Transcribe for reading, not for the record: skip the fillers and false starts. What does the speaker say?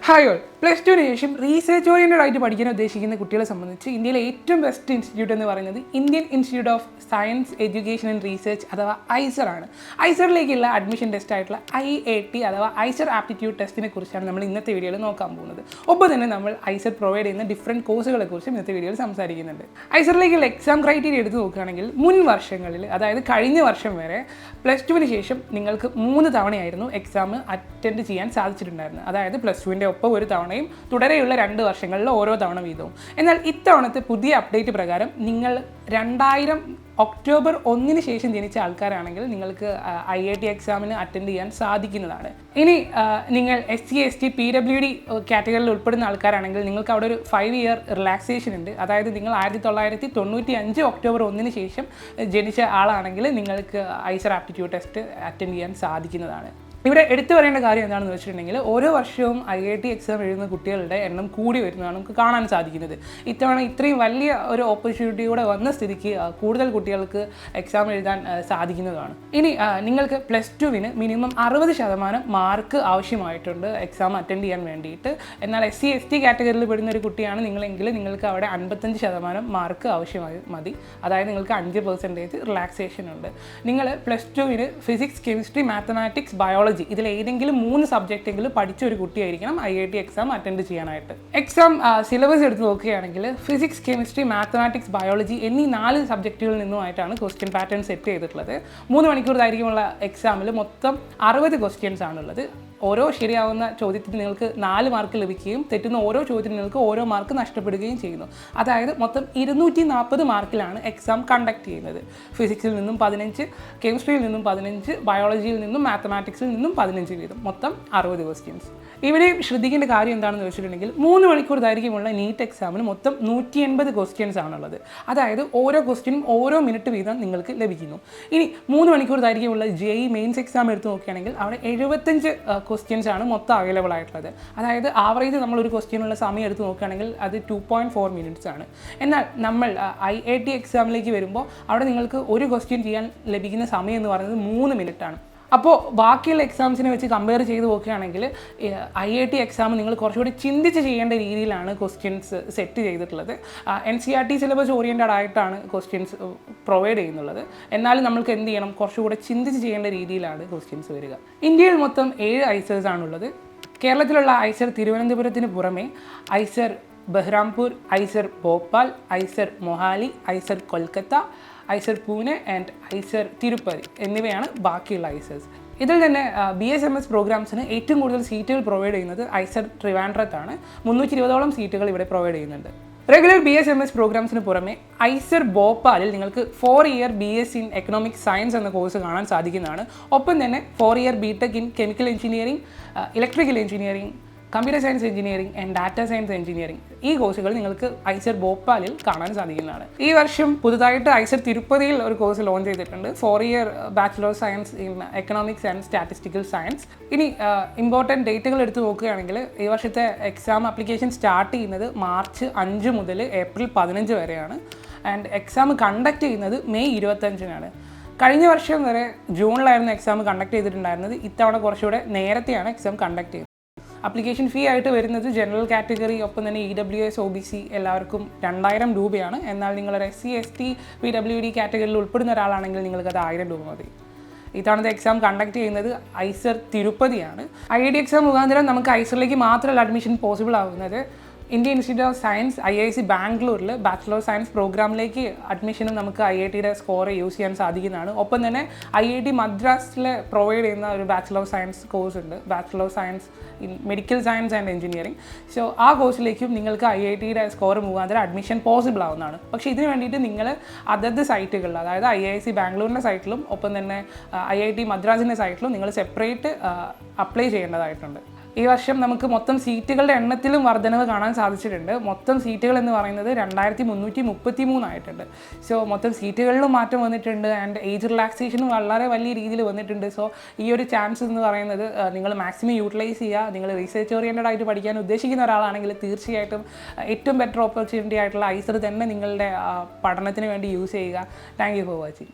Hi all, plus ടുവിന് ശേഷം research oriented ആയിട്ട് പഠിക്കാൻ ഉദ്ദേശിക്കുന്ന കുട്ടികളെ സംബന്ധിച്ച് ഇന്ത്യയിലെ ഏറ്റവും ബെസ്റ്റ് ഇൻസ്റ്റിറ്റ്യൂട്ട് എന്ന് പറയുന്നത് Indian institute of science education and research അഥവാ ഐസർ ആണ്. ഐസറിലേക്കുള്ള അഡ്മിഷൻ ടെസ്റ്റ് ആയിട്ടുള്ള IAT അഥവാ ഐസർ ആപ്റ്റിറ്റ്യൂഡ് ടെസ്റ്റിനെ കുറിച്ചാണ് നമ്മൾ ഇന്നത്തെ വീഡിയോയിൽ നോക്കാൻ പോകുന്നത്. ഒപ്പം തന്നെ നമ്മൾ ഐസർ പ്രൊവൈഡ് ചെയ്യുന്ന ഡിഫറെൻറ്റ് കോഴ്സുകളെ കുറിച്ചും ഇന്നത്തെ വീഡിയോയിൽ സംസാരിക്കുന്നുണ്ട്. ഐസറിലേക്കുള്ള എക്സാം ക്രൈറ്റീരിയ എടുത്ത് നോക്കുകയാണെങ്കിൽ മുൻ വർഷങ്ങളിൽ, അതായത് കഴിഞ്ഞ വർഷം വരെ പ്ലസ് ടുവിന് ശേഷം നിങ്ങൾക്ക് 3 തവണയായിരുന്നു എക്സാം അറ്റൻഡ് ചെയ്യാൻ സാധിച്ചിട്ടുണ്ടായിരുന്നത്. അതായത് പ്ലസ് ടുവിൻ്റെ ഒപ്പം ഒരു തവണയും തുടരെയുള്ള 2 വർഷങ്ങളിൽ ഓരോ തവണ വീതവും. എന്നാൽ ഇത്തവണത്തെ പുതിയ അപ്ഡേറ്റ് പ്രകാരം നിങ്ങൾ 2000 ഒക്ടോബർ 1 ശേഷം ജനിച്ച ആൾക്കാരാണെങ്കിൽ നിങ്ങൾക്ക് IAT എക്സാമിന് അറ്റൻഡ് ചെയ്യാൻ സാധിക്കുന്നതാണ്. ഇനി നിങ്ങൾ SC ST PWD കാറ്റഗറിയിൽ ഉൾപ്പെടുന്ന ആൾക്കാരാണെങ്കിൽ നിങ്ങൾക്ക് അവിടെ ഒരു 5 ഇയർ റിലാക്സേഷൻ ഉണ്ട്. അതായത് നിങ്ങൾ 1995 ഒക്ടോബർ 1 ശേഷം ജനിച്ച ആളാണെങ്കിൽ നിങ്ങൾക്ക് ഐസർ ആപ്റ്റിറ്റ്യൂഡ് ടെസ്റ്റ് അറ്റൻഡ് ചെയ്യാൻ സാധിക്കുന്നതാണ്. ഇവിടെ എടുത്തു പറയേണ്ട കാര്യം എന്താണെന്ന് വെച്ചിട്ടുണ്ടെങ്കിൽ ഓരോ വർഷവും IAT എക്സാം എഴുതുന്ന കുട്ടികളുടെ എണ്ണം കൂടി വരുന്നതാണ് നമുക്ക് കാണാൻ സാധിക്കുന്നത്. ഇത്തവണ ഇത്രയും വലിയ ഒരു ഓപ്പർച്യൂണിറ്റിയൂടെ വന്ന സ്ഥിതിക്ക് കൂടുതൽ കുട്ടികൾക്ക് എക്സാം എഴുതാൻ സാധിക്കുന്നതാണ്. ഇനി നിങ്ങൾക്ക് പ്ലസ് ടുവിന് മിനിമം 60% മാർക്ക് ആവശ്യമായിട്ടുണ്ട് എക്സാം അറ്റൻഡ് ചെയ്യാൻ വേണ്ടിയിട്ട്. എന്നാൽ SC ST കാറ്റഗറിയിൽ പെടുന്ന ഒരു കുട്ടിയാണ് നിങ്ങളെങ്കിൽ നിങ്ങൾക്ക് അവിടെ 55% മാർക്ക് ആവശ്യമായി മതി. അതായത് നിങ്ങൾക്ക് 5% റിലാക്സേഷൻ ഉണ്ട്. നിങ്ങൾ പ്ലസ് ടുവിന് ഫിസിക്സ്, കെമിസ്ട്രി, മാത്തമാറ്റിക്സ്, ബയോളജി ഇതിൽ ഏതെങ്കിലും 3 സബ്ജക്റ്റെങ്കിലും പഠിച്ച ഒരു കുട്ടിയായിരിക്കണം IAT എക്സാം അറ്റൻഡ് ചെയ്യാനായിട്ട്. എക്സാം സിലബസ് എടുത്ത് നോക്കുകയാണെങ്കിൽ ഫിസിക്സ്, കെമിസ്ട്രി, മാത്തമാറ്റിക്സ്, ബയോളജി എന്നീ 4 സബ്ജക്റ്റുകളിൽ നിന്നുമായിട്ടാണ് ക്വസ്റ്റ്യൻ പാറ്റേൺ സെറ്റ് ചെയ്തിട്ടുള്ളത്. 3 മണിക്കൂർ ദൈർഘ്യമുള്ള എക്സാമിൽ മൊത്തം 60 ക്വസ്റ്റ്യൻസ് ആണുള്ളത്. ഓരോ ശരിയാവുന്ന ചോദ്യത്തിന് നിങ്ങൾക്ക് 4 മാർക്ക് ലഭിക്കുകയും തെറ്റുന്ന ഓരോ ചോദ്യത്തിന് നിങ്ങൾക്ക് ഓരോ മാർക്ക് നഷ്ടപ്പെടുകയും ചെയ്യുന്നു. അതായത് മൊത്തം 240 മാർക്കിലാണ് എക്സാം കണ്ടക്ട് ചെയ്യുന്നത്. ഫിസിക്സിൽ നിന്നും 15, കെമിസ്ട്രിയിൽ നിന്നും 15, ബയോളജിയിൽ നിന്നും മാത്തമാറ്റിക്സിൽ നിന്നും 15 വീതം, മൊത്തം 60 ക്വസ്റ്റ്യൻസ്. ഇവിടെയും ശ്രദ്ധിക്കേണ്ട കാര്യം എന്താണെന്ന് വെച്ചിട്ടുണ്ടെങ്കിൽ 3 മണിക്കൂർ ദൈർഘ്യമുള്ള നീറ്റ് എക്സാമിന് മൊത്തം 180 ക്വസ്റ്റ്യൻസ് ആണുള്ളത്. അതായത് ഓരോ ക്വസ്റ്റ്യനും ഓരോ മിനിറ്റ് വീതം നിങ്ങൾക്ക് ലഭിക്കുന്നു. ഇനി 3 മണിക്കൂർ ദൈർഘ്യമുള്ള JEE മെയിൻസ് എക്സാം എടുത്ത് നോക്കുകയാണെങ്കിൽ അവിടെ 75 ക്വസ്റ്റ്യൻസ് ആണ് മൊത്തം അവൈലബിൾ ആയിട്ടുള്ളത്. അതായത് ആവറേജ് നമ്മളൊരു ക്വസ്റ്റ്യനുള്ള സമയം എടുത്ത് നോക്കുകയാണെങ്കിൽ അത് 2.4 മിനിറ്റ്സ് ആണ്. എന്നാൽ നമ്മൾ IAT എക്സാമിലേക്ക് വരുമ്പോൾ അവിടെ നിങ്ങൾക്ക് ഒരു ക്വസ്റ്റ്യൻ ചെയ്യാൻ ലഭിക്കുന്ന സമയം എന്ന് പറയുന്നത് 3 മിനിറ്റ് ആണ്. അപ്പോൾ ബാക്കിയുള്ള എക്സാംസിനെ വെച്ച് കമ്പയർ ചെയ്ത് നോക്കുകയാണെങ്കിൽ IAT എക്സാം നിങ്ങൾ കുറച്ചുകൂടി ചിന്തിച്ച് ചെയ്യേണ്ട രീതിയിലാണ് ക്വസ്റ്റ്യൻസ് സെറ്റ് ചെയ്തിട്ടുള്ളത്. NCERT സിലബസ് ഓറിയൻറ്റഡ് ആയിട്ടാണ് ക്വസ്റ്റ്യൻസ് പ്രൊവൈഡ് ചെയ്യുന്നുള്ളത്. എന്നാലും നമ്മൾക്ക് എന്ത് ചെയ്യണം, കുറച്ചുകൂടെ ചിന്തിച്ച് ചെയ്യേണ്ട രീതിയിലാണ് ക്വസ്റ്റ്യൻസ് വരിക. ഇന്ത്യയിൽ മൊത്തം 7 ഐസേഴ്സ് ആണുള്ളത്. കേരളത്തിലുള്ള ഐസർ തിരുവനന്തപുരത്തിന് പുറമെ IISER Berhampur, IISER Bhopal, IISER Mohali, IISER Kolkata, IISER Pune and IISER Tirupati എന്നിവയാണ് ബാക്കിയുള്ള ഐസേഴ്സ്. ഇതിൽ തന്നെ BSMS പ്രോഗ്രാംസിന് ഏറ്റവും കൂടുതൽ സീറ്റുകൾ പ്രൊവൈഡ് ചെയ്യുന്നത് ഐസർ ട്രിവാൻഡ്രത്താണ്. 320ഓളം സീറ്റുകൾ ഇവിടെ പ്രൊവൈഡ് ചെയ്യുന്നുണ്ട്. റെഗുലർ BSMS പ്രോഗ്രാംസിന് പുറമെ ഐസർ ഭോപ്പാലിൽ നിങ്ങൾക്ക് 4 year BS in economic science എന്ന കോഴ്സ് കാണാൻ സാധിക്കുന്നതാണ്. ഒപ്പം തന്നെ 4 year BTech in chemical engineering, electrical engineering, computer science engineering and data science engineering ഈ കോഴ്സുകൾ നിങ്ങൾക്ക് ഐസർ ഭോപ്പാലിൽ കാണാൻ സാധിക്കുന്നതാണ്. ഈ വർഷം പുതുതായിട്ട് ഐസർ തിരുപ്പതിയിൽ ഒരു കോഴ്സ് ലോഞ്ച് ചെയ്തിട്ടുണ്ട്. 4 year bachelor science in economics and statistical science. ഇനി ഇമ്പോർട്ടൻറ്റ് ഡേറ്റുകൾ എടുത്ത് നോക്കുകയാണെങ്കിൽ ഈ വർഷത്തെ എക്സാം ആപ്ലിക്കേഷൻ സ്റ്റാർട്ട് ചെയ്യുന്നത് മാർച്ച് 5 മുതൽ ഏപ്രിൽ 15 വരെയാണ്. ആൻഡ് എക്സാം കണ്ടക്ട് ചെയ്യുന്നത് മെയ് 25-നാണ്. കഴിഞ്ഞ വർഷം വരെ ജൂണിലായിരുന്നു എക്സാം കണ്ടക്ട് ചെയ്തിട്ടുണ്ടായിരുന്നത്. ഇത്തവണ കുറച്ചുകൂടെ നേരത്തെയാണ് എക്സാം കണ്ടക്ട് ചെയ്യുന്നത്. അപ്ലിക്കേഷൻ ഫീ ആയിട്ട് വരുന്നത് ജനറൽ കാറ്റഗറി, ഒപ്പം തന്നെ EWS OBC എല്ലാവർക്കും 2000 രൂപയാണ്. എന്നാൽ നിങ്ങളൊരു SC ST PWD കാറ്റഗറിയിൽ ഉൾപ്പെടുന്ന ഒരാളാണെങ്കിൽ നിങ്ങൾക്കത് 1000 രൂപ മതി. ഇത്തവണത്തെ എക്സാം കണ്ടക്ട് ചെയ്യുന്നത് ഐസർ തിരുപ്പതിയാണ്. IAT എക്സാം മുഖാന്തരം നമുക്ക് ഐസറിലേക്ക് മാത്രമല്ല അഡ്മിഷൻ പോസിബിൾ ആവുന്നത്. Indian institute of science IIC ബാംഗ്ലൂരിൽ ബാച്ചിലർ സയൻസ് പ്രോഗ്രാമിലേക്ക് അഡ്മിഷനും നമുക്ക് IATയുടെ സ്കോർ യൂസ് ചെയ്യാൻ സാധിക്കുന്നതാണ്. ഒപ്പം തന്നെ IIT മദ്രാസിൽ പ്രൊവൈഡ് ചെയ്യുന്ന ഒരു ബാച്ചിലർ സയൻസ് കോഴ്സ് ഉണ്ട്, bachelor science in medical science and engineering. So ആ കോഴ്സിലേക്കും നിങ്ങൾക്ക് IITയുടെ സ്കോർ മുഖാന്തരം അഡ്മിഷൻ പോസിബിൾ ആവുന്നതാണ്. പക്ഷേ ഇതിന് വേണ്ടിയിട്ട് നിങ്ങൾ അതത് സൈറ്റുകളിൽ, അതായത് IIC ബാംഗ്ലൂരിൻ്റെ സൈറ്റിലും ഒപ്പം തന്നെ IIT മദ്രാസിൻ്റെ സൈറ്റിലും നിങ്ങൾ സെപ്പറേറ്റ് അപ്ലൈ ചെയ്യേണ്ടതായിട്ടുണ്ട്. ഈ വർഷം നമുക്ക് മൊത്തം സീറ്റുകളുടെ എണ്ണത്തിലും വർധനവ് കാണാൻ സാധിച്ചിട്ടുണ്ട്. മൊത്തം സീറ്റുകൾ എന്ന് പറയുന്നത് 2333 ആയിട്ടുണ്ട്. സോ മൊത്തം സീറ്റുകളിലും മാറ്റം വന്നിട്ടുണ്ട്. ആൻഡ് ഏജ് റിലാക്സേഷനും വളരെ വലിയ രീതിയിൽ വന്നിട്ടുണ്ട്. സോ ഈ ഒരു ചാൻസ് എന്ന് പറയുന്നത് നിങ്ങൾ മാക്സിമം യൂട്ടിലൈസ് ചെയ്യുക. നിങ്ങൾ റീസെർച്ച് ഓറിയൻറ്റഡ് ആയിട്ട് പഠിക്കാൻ ഉദ്ദേശിക്കുന്ന ഒരാളാണെങ്കിൽ തീർച്ചയായിട്ടും ഏറ്റവും ബെറ്റർ ഓപ്പർച്യൂണിറ്റി ആയിട്ടുള്ള ഐസർ തന്നെ നിങ്ങളുടെ പഠനത്തിന് വേണ്ടി യൂസ് ചെയ്യുക. Thank you for watching.